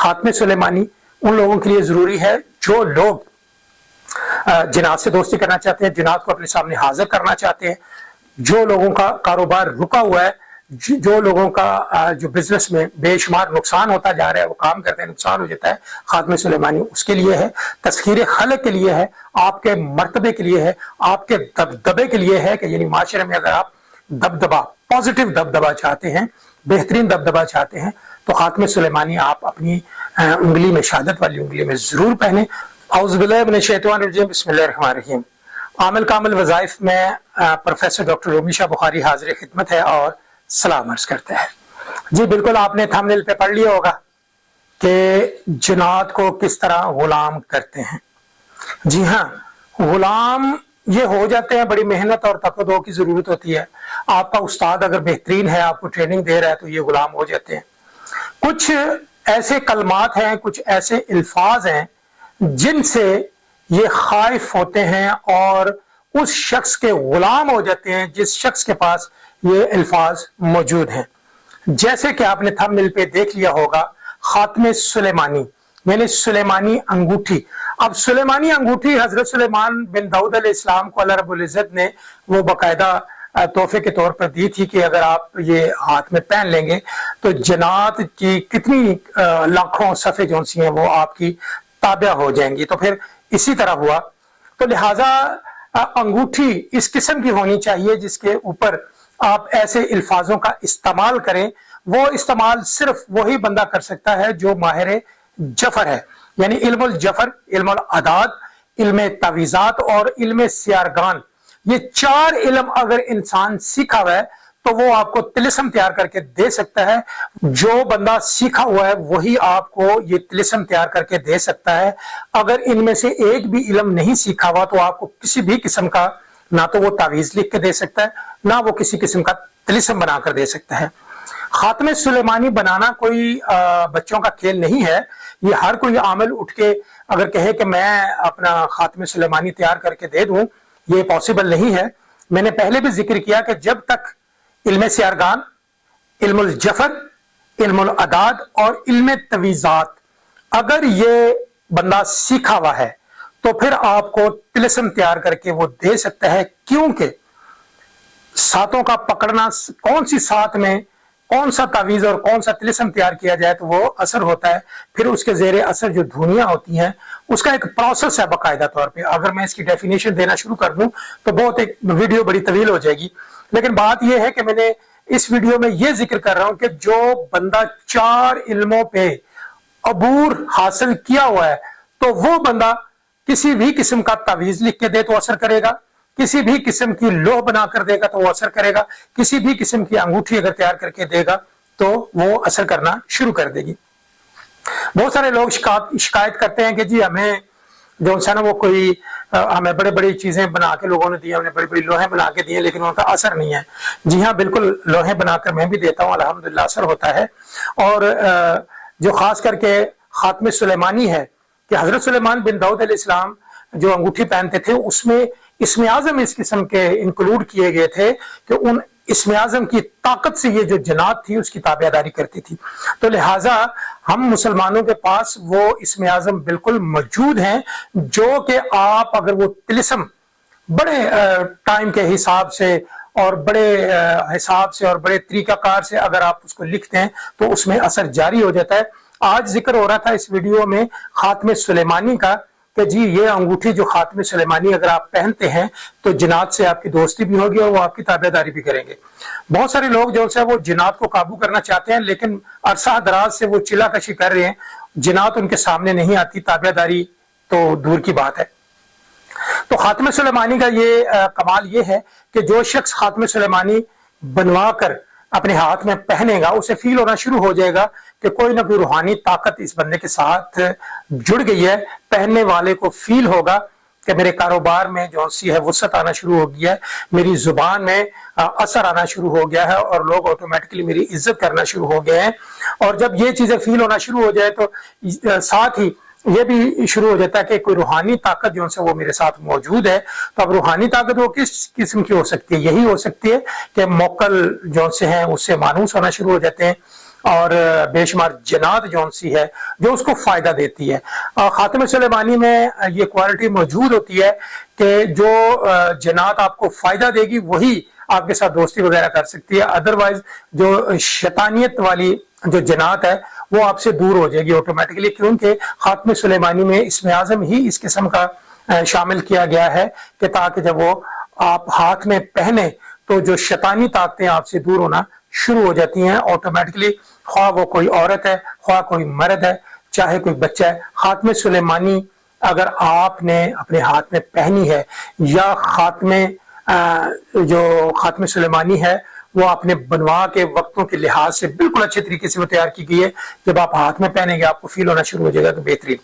खात्मे सुलेमानी उन लोगों के लिए जरूरी है जो लोग जिनात से दोस्ती करना चाहते हैं, जिनात को अपने सामने हाजिर करना चाहते हैं, जो लोगों का कारोबार रुका हुआ है, जो लोगों का जो बिजनेस में बेशुमार नुकसान होता जा रहा है, वो काम करते हैं नुकसान हो जाता है, खात्मे सुलेमानी उसके लिए है, तस्खीर खलक के लिए है, आपके मर्तबे के लिए है, आपके दबदबे के लिए है कि यानी माशरे में अगर आप दबदबा, पॉजिटिव दबदबा चाहते हैं, बेहतरीन दबदबा चाहते हैं, तो खात्मे सुलेमानी आप अपनी उंगली में, शहादत वाली उंगली में जरूर पहने। बिस्मिल्लाहिर्रहमानिर्रहीम। आमिल कामिल वज़ाइफ में प्रोफेसर डॉक्टर रोमीशा बुखारी हाजिर खिदमत है और सलाम अर्ज करते हैं। जी बिल्कुल, आपने थंबनेल पे पढ़ लिया होगा कि जिन्नात को किस तरह गुलाम करते हैं। जी हाँ, गुलाम ये हो जाते हैं, बड़ी मेहनत और तकदो की जरूरत होती है। आपका उस्ताद अगर बेहतरीन है, आपको ट्रेनिंग दे रहा है, तो ये गुलाम हो जाते हैं। कुछ ऐसे कलमात हैं, कुछ ऐसे अल्फाज हैं जिनसे ये खाइफ होते हैं और उस शख्स के गुलाम हो जाते हैं जिस शख्स के पास ये अल्फाज मौजूद हैं। जैसे कि आपने थंबनेल पे देख लिया होगा, खात्मे सुलेमानी यानी सुलेमानी अंगूठी। अब सुलेमानी अंगूठी हजरत सुलेमान बिन दाऊद अलैहिस्सलाम को अल्लाह रब्बुल इज्जत ने वो बाकायदा तोहफे के तौर पर दी थी कि अगर आप ये हाथ में पहन लेंगे तो जन्नत की कितनी लाखों सफ़े जो सी हैं वो आपकी ताबा हो जाएंगी। तो फिर इसी तरह हुआ, तो लिहाजा अंगूठी इस किस्म की होनी चाहिए जिसके ऊपर आप ऐसे अल्फाजों का इस्तेमाल करें। वो इस्तेमाल सिर्फ वही बंदा कर सकता है जो माहिर जफर है, यानी इल्मुल जफर, इल्मुल अदाद, इल्म तावीज़ात और इल्म सियारगान, ये चार इल्म अगर इंसान सीखा हुआ है तो वो आपको तिलिस्म तैयार करके दे सकता है। जो बंदा सीखा हुआ है वही आपको ये तिलिस्म तैयार करके दे सकता है। अगर इनमें से एक भी इल्म नहीं सीखा हुआ तो आपको किसी भी किस्म का ना तो वो तावीज लिख के दे सकता है, ना वो किसी किस्म का तिलिस्म बनाकर दे सकता है। खात्मे सुलेमानी बनाना कोई बच्चों का खेल नहीं है। ये हर कोई आमिल उठ के अगर कहे कि मैं अपना खात्मे सुलेमानी तैयार करके दे दूं, ये पॉसिबल नहीं है। मैंने पहले भी जिक्र किया कि जब तक इल्म सियारगान, इल्मुल जफर, इल्मुल अदाद और इल्म तवीज़ात अगर ये बंदा सीखा हुआ है तो फिर आपको तिलिस्म तैयार करके वो दे सकता है। क्योंकि सातों का पकड़ना, कौन सी सात में कौन सा तावीज और कौन सा तिलिस्म तैयार किया जाए तो वो असर होता है। फिर उसके जेरे असर जो धुनियां होती हैं उसका एक प्रोसेस है बाकायदा तौर पे। अगर मैं इसकी डेफिनेशन देना शुरू कर दूं तो बहुत एक वीडियो बड़ी तवील हो जाएगी, लेकिन बात यह है कि मैंने इस वीडियो में यह जिक्र कर रहा हूं कि जो बंदा चार इल्मों पे अबूर हासिल किया हुआ है तो वो बंदा किसी भी किस्म का तावीज लिख के दे तो असर करेगा, किसी भी किस्म की लोह बनाकर देगा तो वो असर करेगा, किसी भी किस्म की अंगूठी अगर तैयार करके देगा तो वो असर करना शुरू कर देगी। बहुत सारे लोग शिकायत करते हैं कि जी हमें जो है ना वो कोई हमें बड़ी बड़ी चीजें बना के लोगों ने दी, हमने बड़ी बड़ी लोहें बना के दी हैं लेकिन उनका असर नहीं है। जी हाँ, बिल्कुल, लोहें बनाकर मैं भी देता हूँ, अल्हम्दुलिल्लाह असर होता है। और जो खास करके खात्मे सुलेमानी है कि हजरत सुलेमान बिन दाऊद अलैहिस्सलाम जो अंगूठी पहनते थे उसमें इस्म आज़म इस किस्म के इंक्लूड किए गए थे कि उन इस्म आज़म की ताकत से ये जो जन्नत थी उसकी ताबेदारी करती थी। तो लिहाजा हम मुसलमानों के पास वो इस्म आज़म बिल्कुल मौजूद हैं जो कि आप अगर वो तिलिस्म बड़े टाइम के हिसाब से और बड़े हिसाब से और बड़े तरीकाकार से अगर आप उसको लिखते हैं तो उसमें असर जारी हो जाता है। आज जिक्र हो रहा था इस वीडियो में खात्मे सुलेमानी का कि जी ये अंगूठी जो खात्मे सुलेमानी अगर आप पहनते हैं तो जिन्नात से आपकी दोस्ती भी होगी और वो आपकी ताबेदारी भी करेंगे। बहुत सारे लोग जो है वो जिन्नात को काबू करना चाहते हैं लेकिन अरसा दराज से वो चिल्ला कशी कर रहे हैं, जिन्नात उनके सामने नहीं आती, ताबेदारी तो दूर की बात है। तो खात्मे सुलेमानी का ये कमाल ये है कि जो शख्स खात्मे सुलेमानी बनवा कर अपने हाथ में पहनेगा उसे फील होना शुरू हो जाएगा कि कोई ना कोई रूहानी ताकत इस बंदे के साथ जुड़ गई है। पहनने वाले को फील होगा कि मेरे कारोबार में जो सी है वसअत आना शुरू हो गया है, मेरी जुबान में असर आना शुरू हो गया है और लोग ऑटोमेटिकली मेरी इज्जत करना शुरू हो गए हैं। और जब ये चीजें फील होना शुरू हो जाए तो साथ ही ये भी शुरू हो जाता है कि कोई रूहानी ताकत जो है वो मेरे साथ मौजूद है। तो अब रूहानी ताकत वो किस किस्म की हो सकती है? यही हो सकती है कि मोकल जो से हैं उससे मानूस होना शुरू हो जाते हैं اور बेशुमार जनात जौन सी है जो उसको फायदा देती है। खातिम सुलेमानी में ये क्वालिटी मौजूद होती है कि जो जनात आपको फायदा देगी वही आपके साथ दोस्ती वगैरह कर सकती है, अदरवाइज जो शैतानियत वाली जो जनात है वो आपसे दूर हो जाएगी ऑटोमेटिकली, क्योंकि खातिम सुलेमानी में इसमें आजम ही इस किस्म का शामिल किया गया है कि ताकि जब वो आप हाथ में पहने तो जो शैतानी ताकतें आपसे दूर होना शुरू हो जाती हैं ऑटोमेटिकली, ख्वाह वो कोई औरत है, ख्वाह कोई मर्द है, चाहे कोई बच्चा है। खातिम सुलेमानी अगर आपने अपने हाथ में पहनी है या जो खातिम सुलेमानी है वो आपने बनवा के वक्तों के लिहाज से बिल्कुल अच्छे तरीके से वो तैयार की गई है, जब आप हाथ में पहनेंगे आपको फील होना शुरू हो जाएगा कि बेहतरीन।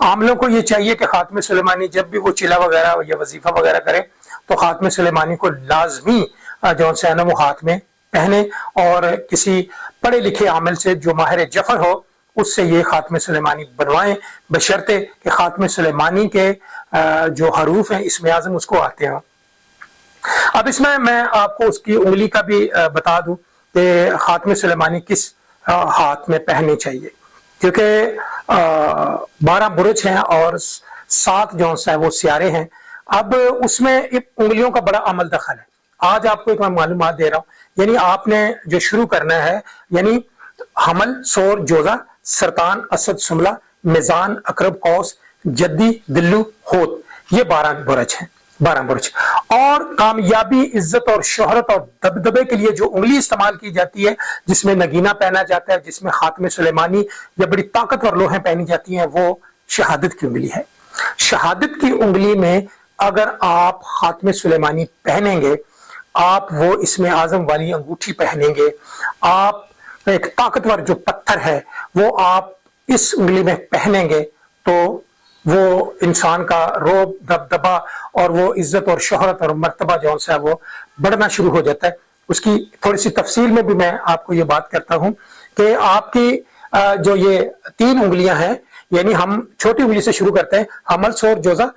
आमलों को ये चाहिए कि खातिम सुलेमानी जब भी वो चिला वगैरह या वजीफा वगैरह करे तो खातिम सुलेमानी को लाजमी जो है ना वो हाथ में पहने, और किसी पढ़े लिखे आमिल से जो माहिर जफर हो उससे ये खातिम सुलेमानी बनवाएं, बशर्ते कि खातिम सुलेमानी के जो हरूफ हैं इसमें आजम उसको आते हों। अब इसमें मैं आपको उसकी उंगली का भी बता दूं कि खातिम सुलेमानी किस हाथ में पहननी चाहिए, क्योंकि 12 बुरुज हैं और 7 जो है वो सियारे हैं। अब उसमें एक उंगलियों का बड़ा अमल दखल है। आज आपको एक मैं मालूमात दे रहा हूं, यानी आपने जो शुरू करना है, यानी हमल, सोर, जोजा, सरतान, असद, सुमला, मिजान, अकरब, कौस, जद्दी, दिल्लू, होत, ये 12 बुरुज हैं, 12 बुरुज। और कामयाबी, इज्जत और शोहरत और दबदबे के लिए जो उंगली इस्तेमाल की जाती है, जिसमें नगीना पहना जाता है, जिसमें खातिम सुलेमानी या बड़ी ताकतवर लोहें पहनी जाती हैं, वो शहादत की उंगली है। शहादत की उंगली में अगर आप खातिम सुलेमानी पहनेंगे, आप वो इसमें आजम वाली अंगूठी पहनेंगे, आप एक ताकतवर जो पत्थर है वो आप इस उंगली में पहनेंगे, तो वो इंसान का रोब, दबदबा और वो इज्जत और शोहरत और मर्तबा जो है वो बढ़ना शुरू हो जाता है। उसकी थोड़ी सी तफसील में भी मैं आपको ये बात करता हूं कि आपकी जो ये 3 उंगलियां हैं, यानी हम छोटी उंगली से शुरू करते हैं, हमल, सोर, जोजा,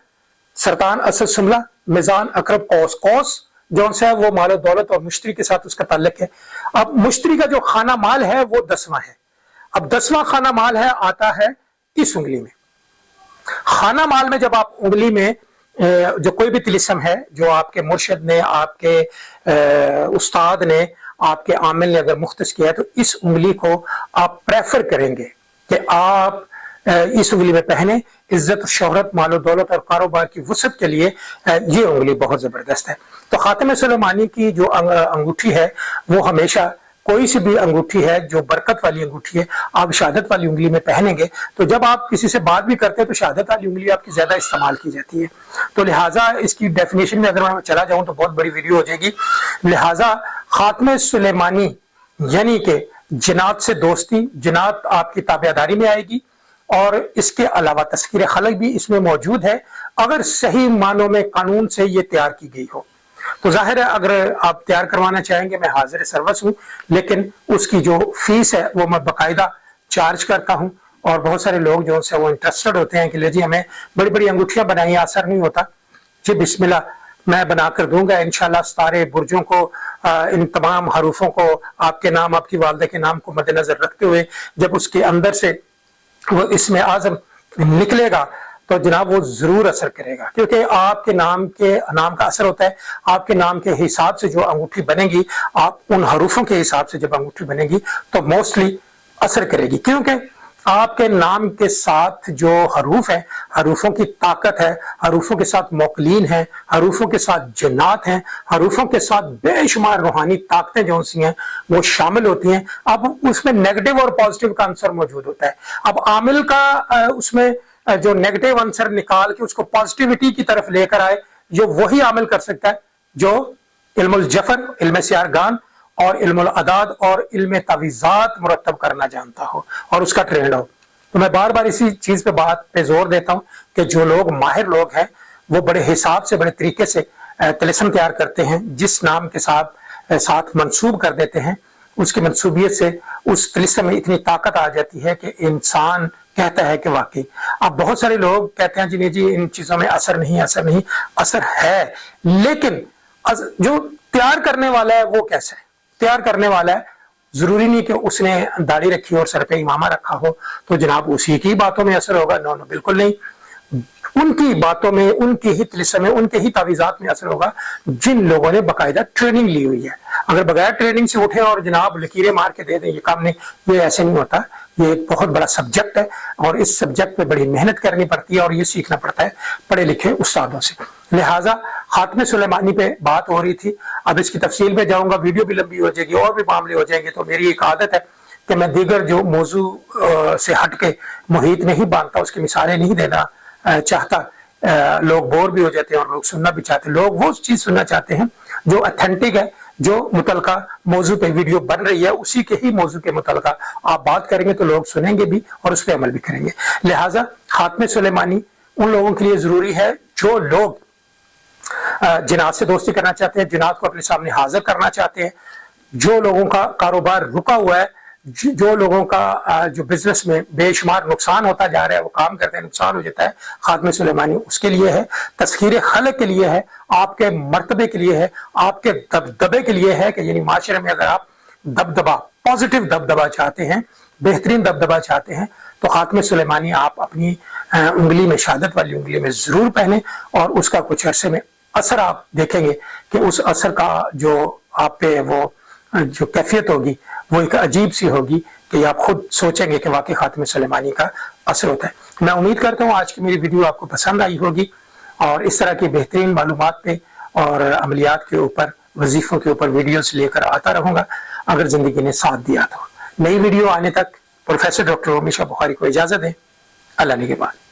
सरतान, असद, सुमला, मिजान, अकरब, कौस। कौस जो है वो माल दौलत और मुश्तरी के साथ उसका ताल्लुक है। अब मुश्तरी का जो खाना माल है वो 10वां है। अब 10वां खाना माल है आता है इस उंगली में। खाना माल में जब आप उंगली में जो कोई भी तिलिस्म है जो आपके मुर्शिद ने, आपके उस्ताद ने, आपके आमिल ने अगर मुख्तस किया है, तो इस उंगली को आप प्रेफर करेंगे कि आप इस उंगली में पहने। इज्जत, शोहरत, मालो दौलत और कारोबार की वसत के लिए ये उंगली बहुत जबरदस्त है। तो खातिम सुलेमानी की जो अंगूठी है वो हमेशा, कोई सी भी अंगूठी है जो बरकत वाली अंगूठी है, आप शहादत वाली उंगली में पहनेंगे, तो जब आप किसी से बात भी करते हैं तो शहादत वाली उंगली आपकी ज्यादा इस्तेमाल की जाती है। तो लिहाजा इसकी डेफिनेशन में अगर मैं चला जाऊं तो बहुत बड़ी वीडियो हो जाएगी। लिहाजा खातिम सुलेमानी यानी कि जनात से दोस्ती, जनात आपकी ताबेदारी में आएगी, और इसके अलावा तस्कीर खलक भी इसमें मौजूद है, अगर सही मानों में कानून से ये तैयार की गई हो। तो जाहिर है अगर आप तैयार करवाना चाहेंगे मैं हाजिर सर्वस हूं, लेकिन उसकी जो फीस है वो मैं बाकायदा चार्ज करता हूं। और बहुत सारे लोग जो है वो इंटरेस्टेड होते हैं कि ले जी हमें बड़ी बड़ी अंगूठियां बनाई, असर नहीं होता। जी बिस्मिल्लाह, मैं बनाकर दूंगा इंशाल्लाह। सारे बुर्जों को, इन तमाम हरूफों को, आपके नाम, आपकी वालदा के नाम को मद्देनजर रखते हुए जब उसके अंदर से वो इसमें आजम निकलेगा तो जनाब वो जरूर असर करेगा, क्योंकि आपके नाम का असर होता है। आपके नाम के हिसाब से जो अंगूठी बनेगी, आप उन हरूफों के हिसाब से जब अंगूठी बनेगी तो मोस्टली असर करेगी, क्योंकि आपके नाम के साथ जो हरूफ है, हरूफों की ताकत है, हरूफों के साथ मौकलीन है, हरूफों के साथ जन्नात हैं, हरूफों के साथ बेशुमार रूहानी ताकतें जो सी हैं वो शामिल होती हैं। अब उसमें नेगेटिव और पॉजिटिव का आंसर मौजूद होता है। अब आमिल का उसमें जो नेगेटिव आंसर निकाल के उसको पॉजिटिविटी की तरफ लेकर आए, जो वही आमिल कर सकता है जो इल्मुल जफर, इल्म सियारगान और इल्मुल अदाद और इल्म तावीज़ात मुरत्तब करना जानता हो और उसका ट्रेंड हो। तो मैं बार बार इसी चीज पे बात पे जोर देता हूं कि जो लोग माहिर लोग हैं वो बड़े हिसाब से, बड़े तरीके से तिलिस्म तैयार करते हैं, जिस नाम के साथ मंसूब कर देते हैं, उसकी मंसूबियत से उस तिलिस्म में इतनी ताकत आ जाती है कि इंसान कहता है कि वाकई। अब बहुत सारे लोग कहते हैं जी इन चीजों में असर नहीं, असर है, लेकिन जो तैयार करने वाला है वो कैसा है? तैयार करने वाला है जरूरी नहीं कि उसने दाढ़ी रखी और सर पे इमामा रखा हो तो जनाब उसी की बातों में असर होगा। नो नो, बिल्कुल नहीं। उनकी बातों में, उनके ही तिलिस्म में, उनके ही तावीज़ात में असर होगा जिन लोगों ने बाकायदा ट्रेनिंग ली हुई है। अगर बगैर ट्रेनिंग से उठे और जनाब लकीरें मार के दे दें, ये काम नहीं, ये ऐसे नहीं होता। ये एक बहुत बड़ा सब्जेक्ट है और इस सब्जेक्ट पे बड़ी मेहनत करनी पड़ती है और ये सीखना पड़ता है पढ़े लिखे उस्तादों से। लिहाजा खात्मे सुलेमानी पे बात हो रही थी, अब इसकी तफसील पे जाऊंगा, वीडियो भी लंबी हो जाएगी और भी मामले हो जाएंगे। तो मेरी एक आदत है कि मैं दीगर जो मौजू से हट के मुहीत नहीं बांधता, उसकी मिसालें नहीं देना चाहता। लोग बोर भी हो जाते हैं और लोग सुनना भी चाहते हैं। लोग वो चीज सुनना चाहते हैं जो ऑथेंटिक है, जो मुतलका मौजू पे वीडियो बन रही है उसी के ही मौजू के मुतलका आप बात करेंगे तो लोग सुनेंगे भी और उस पर अमल भी करेंगे। लिहाजा खात्मे सुलेमानी उन लोगों के लिए जरूरी है जो लोग जिनात से दोस्ती करना चाहते हैं, जिनात को अपने सामने हाजिर करना चाहते हैं, जो लोगों का कारोबार रुका हुआ है, जो लोगों का जो बिजनेस में बेशुमार नुकसान होता जा रहा है, वो काम करते हैं नुकसान हो जाता है, खात्मे सुलेमानी उसके लिए है, तस्खीर खल्क के लिए है, आपके मर्तबे के लिए है, आपके दबदबे के लिए है कि यानी माशरे में अगर आप दबदबा, पॉजिटिव दबदबा चाहते हैं, बेहतरीन दबदबा चाहते हैं तो खात्मे सुलेमानी आप अपनी उंगली में, शहादत वाली उंगली में जरूर पहने और उसका कुछ अरसे में असर आप देखेंगे कि उस असर का जो आप पे वो जो कैफियत होगी वो एक अजीब सी होगी कि आप खुद सोचेंगे कि वाकई खात्मे सुलेमानी का असर होता है। मैं उम्मीद करता हूँ आज की मेरी वीडियो आपको पसंद आई होगी और इस तरह की बेहतरीन मालूमात पे और अमलियात के ऊपर, वजीफों के ऊपर वीडियोस लेकर आता रहूंगा अगर जिंदगी ने साथ दिया तो। नई वीडियो आने तक प्रोफेसर डॉक्टर रोमिशा बुखारी को इजाजत दें। अल्लाह ने के बाद।